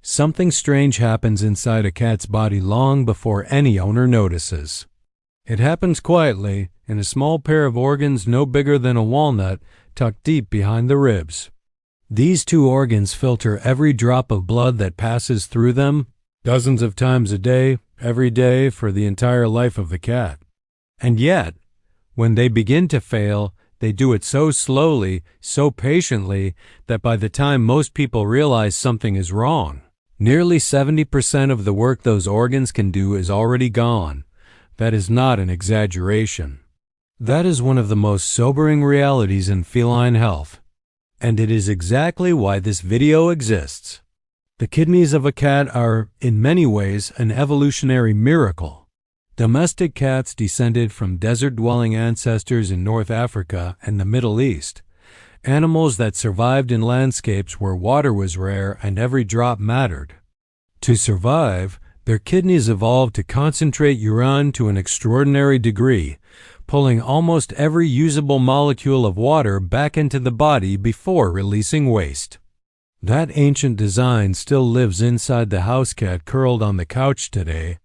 Something strange happens inside a cat's body long before any owner notices. It happens quietly, in a small pair of organs no bigger than a walnut, tucked deep behind the ribs. These two organs filter every drop of blood that passes through them, dozens of times a day, every day, for the entire life of the cat. And yet, when they begin to fail, they do it so slowly, so patiently, that by the time most people realize something is wrong, nearly 70% of the work those organs can do is already gone. That is not an exaggeration. That is one of the most sobering realities in feline health. And it is exactly why this video exists. The kidneys of a cat are, in many ways, an evolutionary miracle. Domestic cats descended from desert-dwelling ancestors in North Africa and the Middle East, animals that survived in landscapes where water was rare and every drop mattered. To survive, their kidneys evolved to concentrate urine to an extraordinary degree, pulling almost every usable molecule of water back into the body before releasing waste. That ancient design still lives inside the house cat curled on the couch today.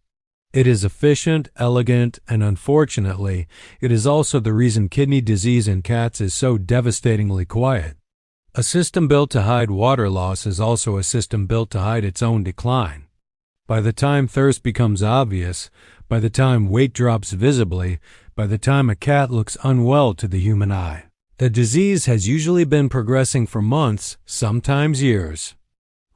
It is efficient, elegant, and unfortunately, it is also the reason kidney disease in cats is so devastatingly quiet. A system built to hide water loss is also a system built to hide its own decline. By the time thirst becomes obvious, by the time weight drops visibly, by the time a cat looks unwell to the human eye, the disease has usually been progressing for months, sometimes years.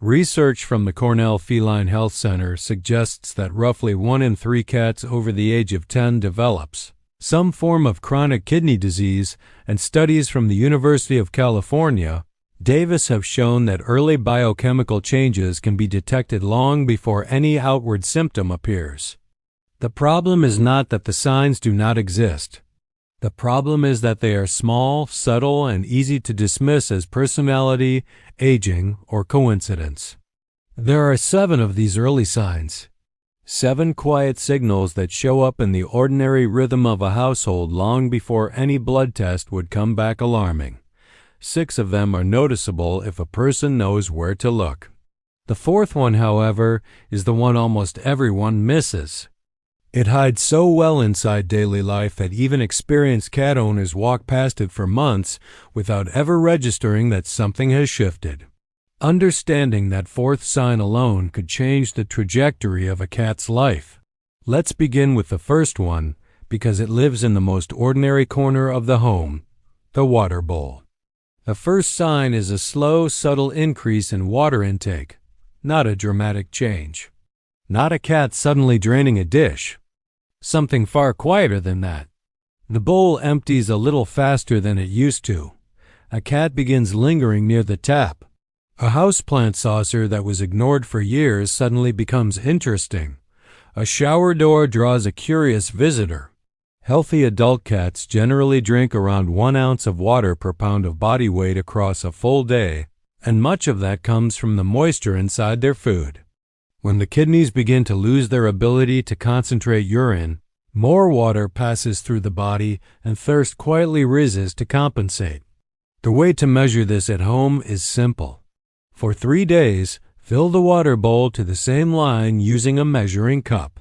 Research from the Cornell Feline Health Center suggests that roughly 1 in 3 cats over the age of 10 develops some form of chronic kidney disease, and studies from the University of California, Davis have shown that early biochemical changes can be detected long before any outward symptom appears. The problem is not that the signs do not exist. The problem is that they are small, subtle, and easy to dismiss as personality, aging, or coincidence. There are 7 of these early signs. 7 quiet signals that show up in the ordinary rhythm of a household long before any blood test would come back alarming. 6 of them are noticeable if a person knows where to look. The 4th one, however, is the one almost everyone misses. It hides so well inside daily life that even experienced cat owners walk past it for months without ever registering that something has shifted. Understanding that 4th sign alone could change the trajectory of a cat's life. Let's begin with the first one, because it lives in the most ordinary corner of the home, the water bowl. The first sign is a slow, subtle increase in water intake, not a dramatic change. Not a cat suddenly draining a dish. Something far quieter than that. The bowl empties a little faster than it used to. A cat begins lingering near the tap. A houseplant saucer that was ignored for years suddenly becomes interesting. A shower door draws a curious visitor. Healthy adult cats generally drink around 1 ounce of water per pound of body weight across a full day, and much of that comes from the moisture inside their food. When the kidneys begin to lose their ability to concentrate urine, more water passes through the body and thirst quietly rises to compensate. The way to measure this at home is simple. For 3 days, fill the water bowl to the same line using a measuring cup.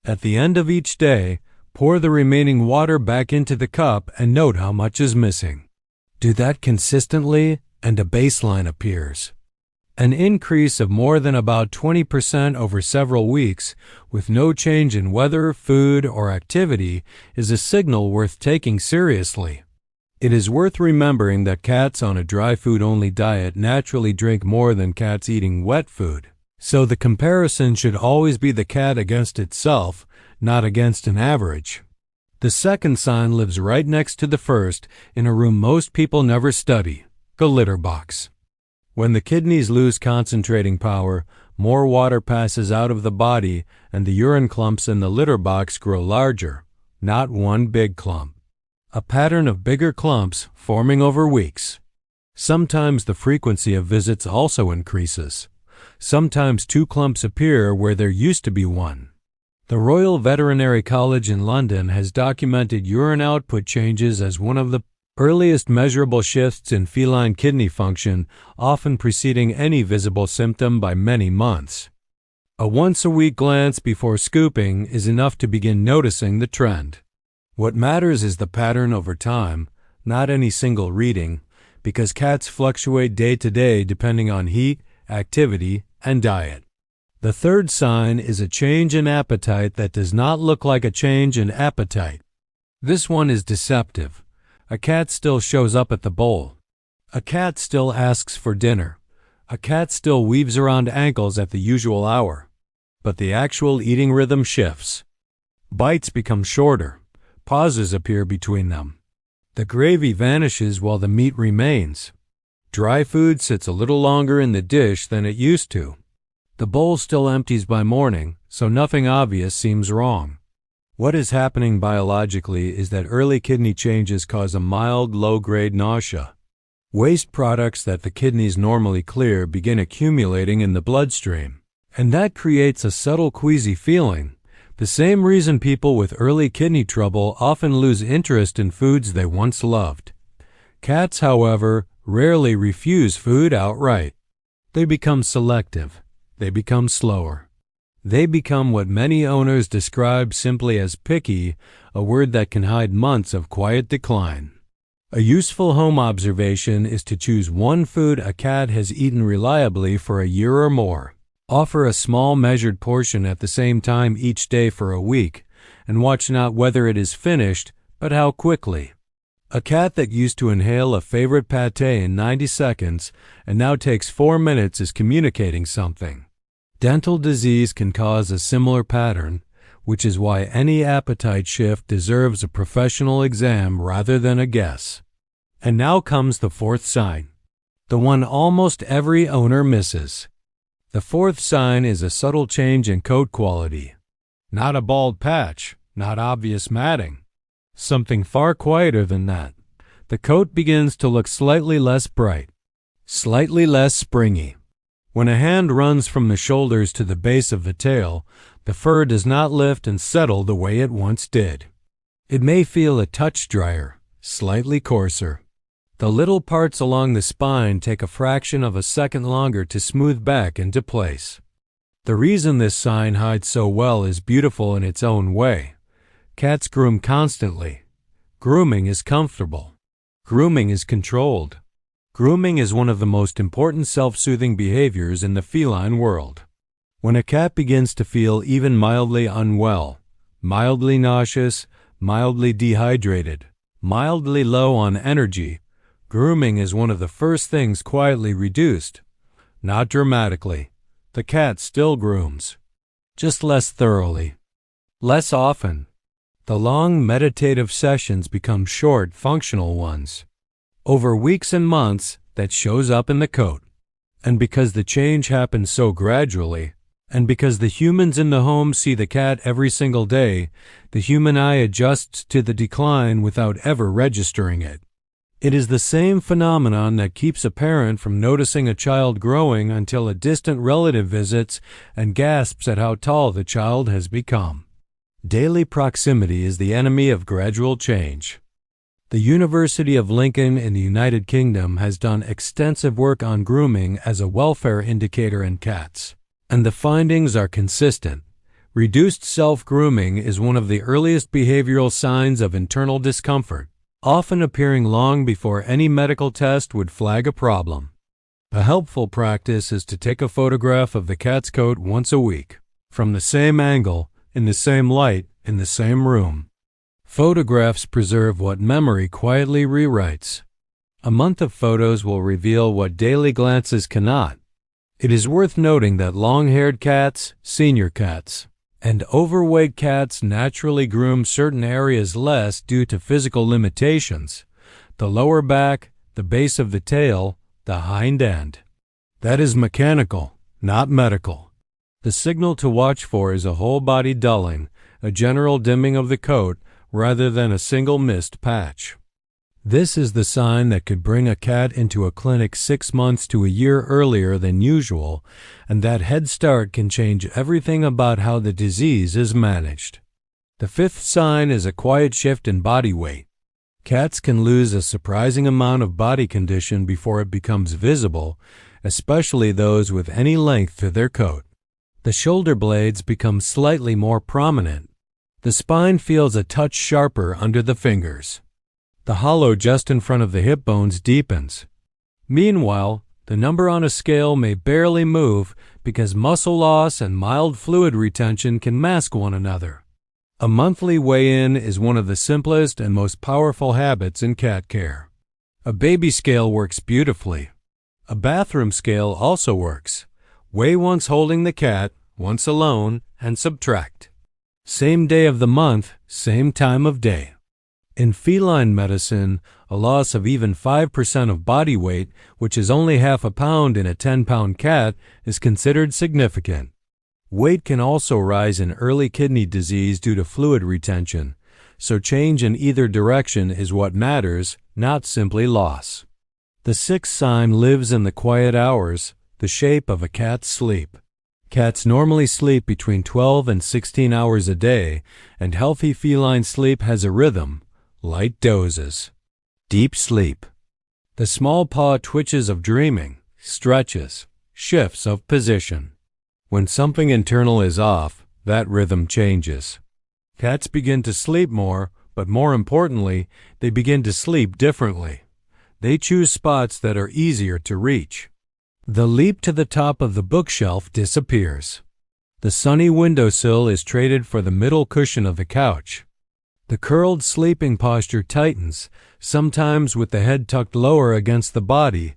At the end of each day, pour the remaining water back into the cup and note how much is missing. Do that consistently, and a baseline appears. An increase of more than about 20% over several weeks, with no change in weather, food, or activity, is a signal worth taking seriously. It is worth remembering that cats on a dry food-only diet naturally drink more than cats eating wet food, so the comparison should always be the cat against itself, not against an average. The second sign lives right next to the first, in a room most people never study, the litter box. When the kidneys lose concentrating power, more water passes out of the body and the urine clumps in the litter box grow larger, not one big clump. A pattern of bigger clumps forming over weeks. Sometimes the frequency of visits also increases. Sometimes 2 clumps appear where there used to be 1. The Royal Veterinary College in London has documented urine output changes as one of the Earliest measurable shifts in feline kidney function often preceding any visible symptom by many months. A once-a-week glance before scooping is enough to begin noticing the trend. What matters is the pattern over time, not any single reading, because cats fluctuate day to day depending on heat, activity, and diet. The third sign is a change in appetite that does not look like a change in appetite. This one is deceptive. A cat still shows up at the bowl. A cat still asks for dinner. A cat still weaves around ankles at the usual hour. But the actual eating rhythm shifts. Bites become shorter. Pauses appear between them. The gravy vanishes while the meat remains. Dry food sits a little longer in the dish than it used to. The bowl still empties by morning, so nothing obvious seems wrong. What is happening biologically is that early kidney changes cause a mild, low-grade nausea. Waste products that the kidneys normally clear begin accumulating in the bloodstream, and that creates a subtle queasy feeling, the same reason people with early kidney trouble often lose interest in foods they once loved. Cats, however, rarely refuse food outright. They become selective. They become slower. They become what many owners describe simply as picky, a word that can hide months of quiet decline. A useful home observation is to choose one food a cat has eaten reliably for a year or more. Offer a small measured portion at the same time each day for a week, and watch not whether it is finished, but how quickly. A cat that used to inhale a favorite pâté in 90 seconds and now takes 4 minutes is communicating something. Dental disease can cause a similar pattern, which is why any appetite shift deserves a professional exam rather than a guess. And now comes the fourth sign, the one almost every owner misses. The fourth sign is a subtle change in coat quality. Not a bald patch, not obvious matting. Something far quieter than that. The coat begins to look slightly less bright, slightly less springy. When a hand runs from the shoulders to the base of the tail, the fur does not lift and settle the way it once did. It may feel a touch drier, slightly coarser. The little parts along the spine take a fraction of a second longer to smooth back into place. The reason this sign hides so well is beautiful in its own way. Cats groom constantly. Grooming is comfortable. Grooming is controlled. Grooming is one of the most important self-soothing behaviors in the feline world. When a cat begins to feel even mildly unwell, mildly nauseous, mildly dehydrated, mildly low on energy, grooming is one of the first things quietly reduced. Not dramatically. The cat still grooms. Just less thoroughly. Less often. The long meditative sessions become short, functional ones. Over weeks and months, that shows up in the coat. And because the change happens so gradually, and because the humans in the home see the cat every single day, the human eye adjusts to the decline without ever registering it. It is the same phenomenon that keeps a parent from noticing a child growing until a distant relative visits and gasps at how tall the child has become. Daily proximity is the enemy of gradual change. The University of Lincoln in the United Kingdom has done extensive work on grooming as a welfare indicator in cats, and the findings are consistent. Reduced self-grooming is one of the earliest behavioral signs of internal discomfort, often appearing long before any medical test would flag a problem. A helpful practice is to take a photograph of the cat's coat once a week, from the same angle, in the same light, in the same room. Photographs preserve what memory quietly rewrites. A month of photos will reveal what daily glances cannot. It is worth noting that long-haired cats, senior cats, and overweight cats naturally groom certain areas less due to physical limitations: the lower back, the base of the tail, the hind end. That is mechanical, not medical. The signal to watch for is a whole-body dulling, a general dimming of the coat, rather than a single missed patch. This is the sign that could bring a cat into a clinic 6 months to a year earlier than usual, and that head start can change everything about how the disease is managed. The fifth sign is a quiet shift in body weight. Cats can lose a surprising amount of body condition before it becomes visible, especially those with any length to their coat. The shoulder blades become slightly more prominent. The spine feels a touch sharper under the fingers. The hollow just in front of the hip bones deepens. Meanwhile, the number on a scale may barely move because muscle loss and mild fluid retention can mask one another. A monthly weigh-in is one of the simplest and most powerful habits in cat care. A baby scale works beautifully. A bathroom scale also works. Weigh once holding the cat, once alone, and subtract. Same day of the month, same time of day. In feline medicine, a loss of even 5% of body weight, which is only half a pound in a 10-pound cat, is considered significant. Weight can also rise in early kidney disease due to fluid retention, so change in either direction is what matters, not simply loss. The sixth sign lives in the quiet hours, the shape of a cat's sleep. Cats normally sleep between 12 and 16 hours a day, and healthy feline sleep has a rhythm, light dozes. Deep sleep. The small paw twitches of dreaming, stretches, shifts of position. When something internal is off, that rhythm changes. Cats begin to sleep more, but more importantly, they begin to sleep differently. They choose spots that are easier to reach. The leap to the top of the bookshelf disappears. The sunny windowsill is traded for the middle cushion of the couch. The curled sleeping posture tightens, sometimes with the head tucked lower against the body,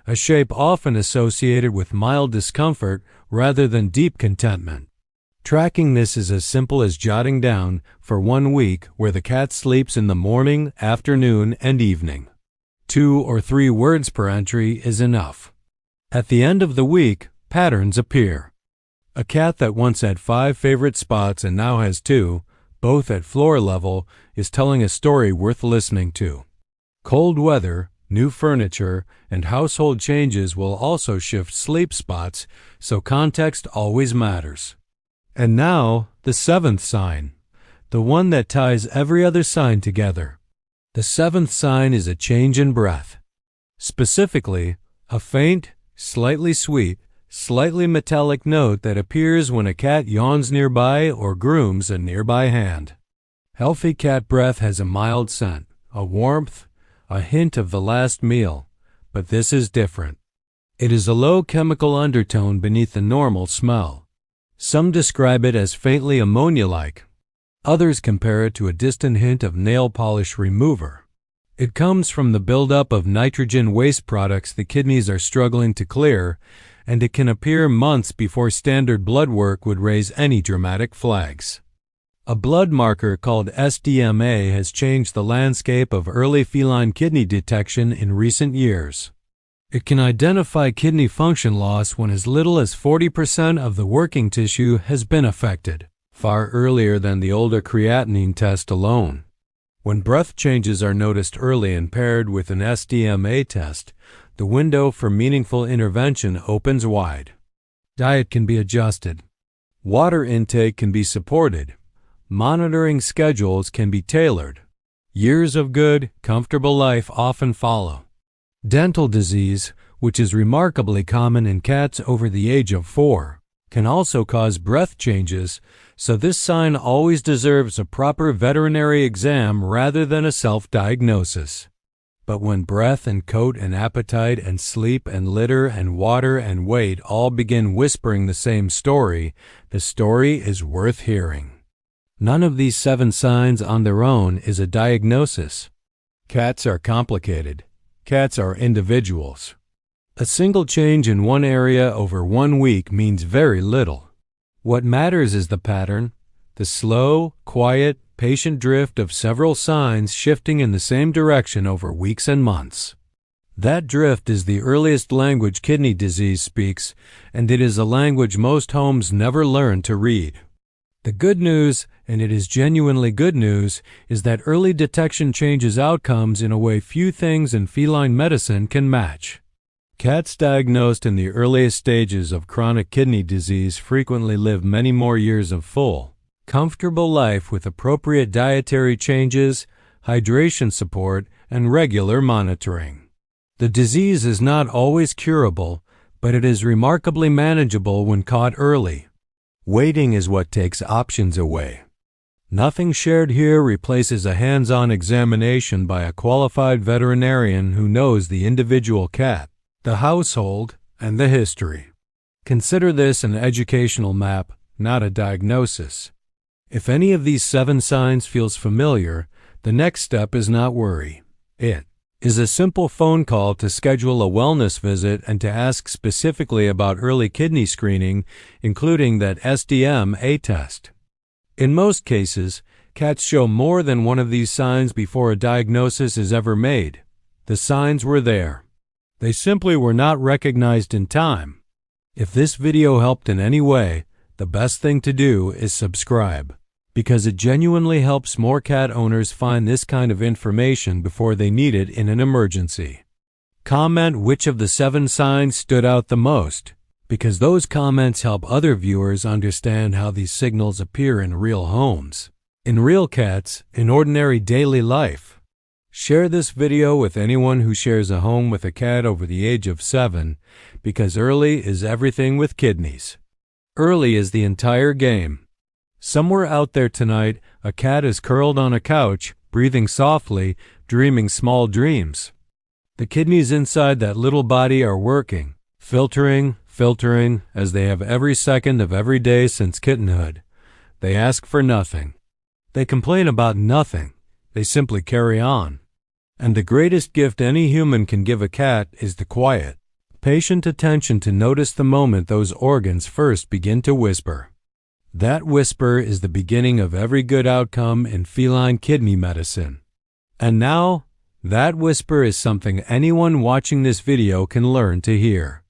a shape often associated with mild discomfort rather than deep contentment. Tracking this is as simple as jotting down, for 1 week, where the cat sleeps in the morning, afternoon, and evening. 2 or 3 words per entry is enough. At the end of the week, patterns appear. A cat that once had 5 favorite spots and now has 2, both at floor level, is telling a story worth listening to. Cold weather, new furniture, and household changes will also shift sleep spots, so context always matters. And now, the 7th sign, the one that ties every other sign together. The 7th sign is a change in breath. Specifically, a faint, slightly sweet, slightly metallic note that appears when a cat yawns nearby or grooms a nearby hand. Healthy cat breath has a mild scent, a warmth, a hint of the last meal, but this is different. It is a low chemical undertone beneath the normal smell. Some describe it as faintly ammonia-like. Others compare it to a distant hint of nail polish remover. It comes from the buildup of nitrogen waste products the kidneys are struggling to clear, and it can appear months before standard blood work would raise any dramatic flags. A blood marker called SDMA has changed the landscape of early feline kidney detection in recent years. It can identify kidney function loss when as little as 40% of the working tissue has been affected, far earlier than the older creatinine test alone. When breath changes are noticed early and paired with an SDMA test, the window for meaningful intervention opens wide. Diet can be adjusted. Water intake can be supported. Monitoring schedules can be tailored. Years of good, comfortable life often follow. Dental disease, which is remarkably common in cats over the age of 4, can also cause breath changes, so this sign always deserves a proper veterinary exam rather than a self-diagnosis. But when breath and coat and appetite and sleep and litter and water and weight all begin whispering the same story, the story is worth hearing. None of these 7 signs on their own is a diagnosis. Cats are complicated. Cats are individuals. A single change in one area over 1 week means very little. What matters is the pattern, the slow, quiet, patient drift of several signs shifting in the same direction over weeks and months. That drift is the earliest language kidney disease speaks, and it is a language most homes never learn to read. The good news, and it is genuinely good news, is that early detection changes outcomes in a way few things in feline medicine can match. Cats diagnosed in the earliest stages of chronic kidney disease frequently live many more years of full, comfortable life with appropriate dietary changes, hydration support, and regular monitoring. The disease is not always curable, but it is remarkably manageable when caught early. Waiting is what takes options away. Nothing shared here replaces a hands-on examination by a qualified veterinarian who knows the individual cat, the household, and the history. Consider this an educational map, not a diagnosis. If any of these 7 signs feels familiar, the next step is not worry. It is a simple phone call to schedule a wellness visit and to ask specifically about early kidney screening, including that SDMA test. In most cases, cats show more than one of these signs before a diagnosis is ever made. The signs were there. They simply were not recognized in time. If this video helped in any way, the best thing to do is subscribe, because it genuinely helps more cat owners find this kind of information before they need it in an emergency. Comment which of the 7 signs stood out the most, because those comments help other viewers understand how these signals appear in real homes, in real cats, in ordinary daily life. Share this video with anyone who shares a home with a cat over the age of 7, because early is everything with kidneys. Early is the entire game. Somewhere out there tonight, a cat is curled on a couch, breathing softly, dreaming small dreams. The kidneys inside that little body are working, filtering, as they have every second of every day since kittenhood. They ask for nothing. They complain about nothing. They simply carry on. And the greatest gift any human can give a cat is the quiet, patient attention to notice the moment those organs first begin to whisper. That whisper is the beginning of every good outcome in feline kidney medicine. And now, that whisper is something anyone watching this video can learn to hear.